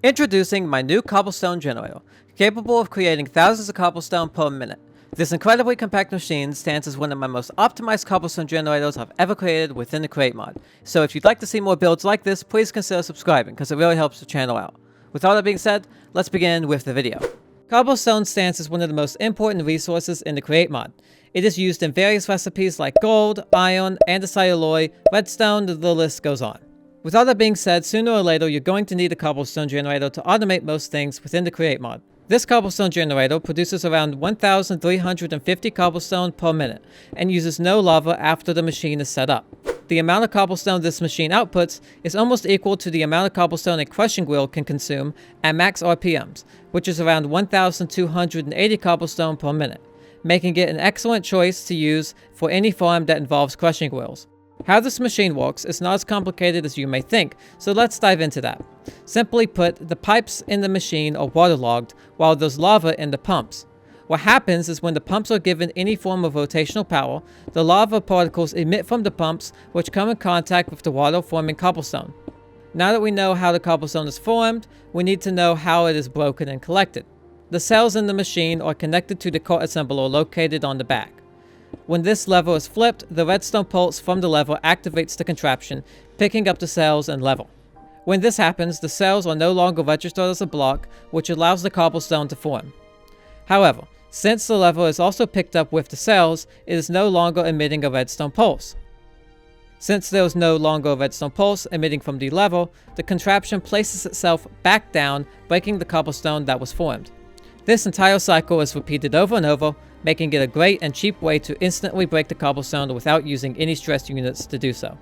Introducing my new cobblestone generator, capable of creating thousands of cobblestone per minute. This incredibly compact machine stands as one of my most optimized cobblestone generators I've ever created within the Create mod. So if you'd like to see more builds like this, please consider subscribing, because it really helps the channel out. With all that being said, let's begin with the video. Cobblestone stands as one of the most important resources in the Create mod. It is used in various recipes like gold, iron, andesite alloy, redstone, the list goes on. With all that being said, sooner or later you're going to need a cobblestone generator to automate most things within the Create mod. This cobblestone generator produces around 1,350 cobblestone per minute and uses no lava after the machine is set up. The amount of cobblestone this machine outputs is almost equal to the amount of cobblestone a crushing wheel can consume at max RPMs, which is around 1,280 cobblestone per minute, making it an excellent choice to use for any farm that involves crushing wheels. How this machine works is not as complicated as you may think, so let's dive into that. Simply put, the pipes in the machine are waterlogged while there's lava in the pumps. What happens is when the pumps are given any form of rotational power, the lava particles emit from the pumps, which come in contact with the water, forming cobblestone. Now that we know how the cobblestone is formed, we need to know how it is broken and collected. The cells in the machine are connected to the core assembler located on the back. When this lever is flipped, the redstone pulse from the lever activates the contraption, picking up the cells and level. When this happens, the cells are no longer registered as a block, which allows the cobblestone to form. However, since the lever is also picked up with the cells, it is no longer emitting a redstone pulse. Since there is no longer a redstone pulse emitting from the lever, the contraption places itself back down, breaking the cobblestone that was formed. This entire cycle is repeated over and over, making it a great and cheap way to instantly break the cobblestone without using any stress units to do so.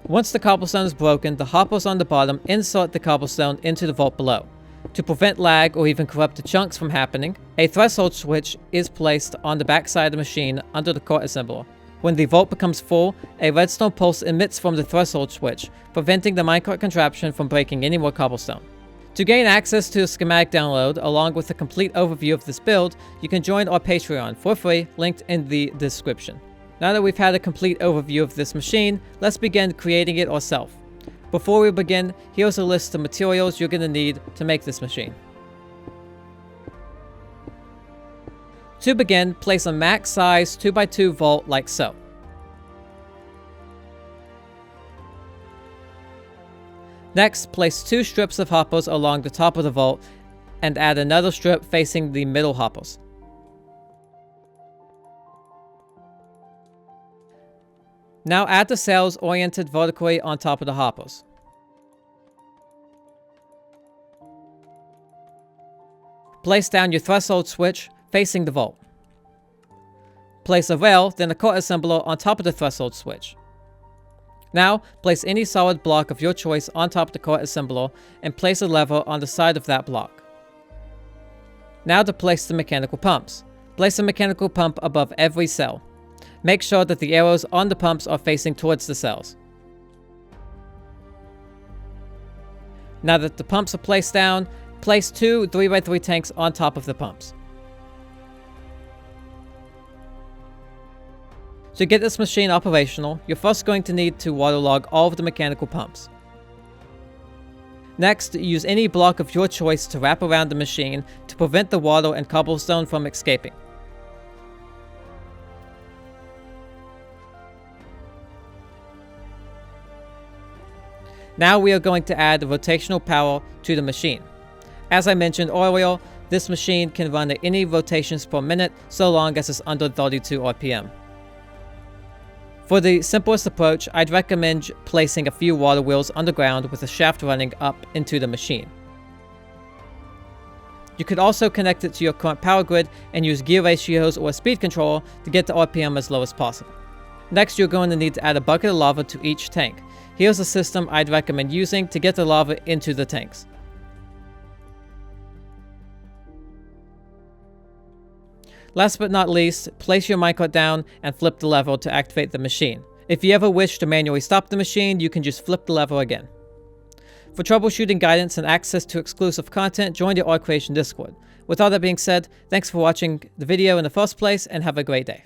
Once the cobblestone is broken, the hoppers on the bottom insert the cobblestone into the vault below. To prevent lag or even corrupted chunks from happening, a threshold switch is placed on the back side of the machine under the core assembler. When the vault becomes full, a redstone pulse emits from the threshold switch, preventing the minecart contraption from breaking any more cobblestone. To gain access to a schematic download, along with a complete overview of this build, you can join our Patreon for free, linked in the description. Now that we've had a complete overview of this machine, let's begin creating it ourselves. Before we begin, here's a list of materials you're going to need to make this machine. To begin, place a max size 2x2 vault like so. Next, place 2 strips of hoppers along the top of the vault and add another strip facing the middle hoppers. Now add the cells oriented vertically on top of the hoppers. Place down your threshold switch facing the vault. Place a rail, then a core assembler on top of the threshold switch. Now, place any solid block of your choice on top of the core assembler and place a lever on the side of that block. Now to place the mechanical pumps. Place a mechanical pump above every cell. Make sure that the arrows on the pumps are facing towards the cells. Now that the pumps are placed down, place 2 3x3 tanks on top of the pumps. To get this machine operational, you're first going to need to waterlog all of the mechanical pumps. Next, use any block of your choice to wrap around the machine to prevent the water and cobblestone from escaping. Now we are going to add rotational power to the machine. As I mentioned earlier, this machine can run at any rotations per minute so long as it's under 32 RPM. For the simplest approach, I'd recommend placing a few water wheels underground with a shaft running up into the machine. You could also connect it to your current power grid and use gear ratios or a speed controller to get the RPM as low as possible. Next, you're going to need to add a bucket of lava to each tank. Here's a system I'd recommend using to get the lava into the tanks. Last but not least, place your minecart down and flip the lever to activate the machine. If you ever wish to manually stop the machine, you can just flip the lever again. For troubleshooting guidance and access to exclusive content, join the Art Creation Discord. With all that being said, thanks for watching the video in the first place and have a great day.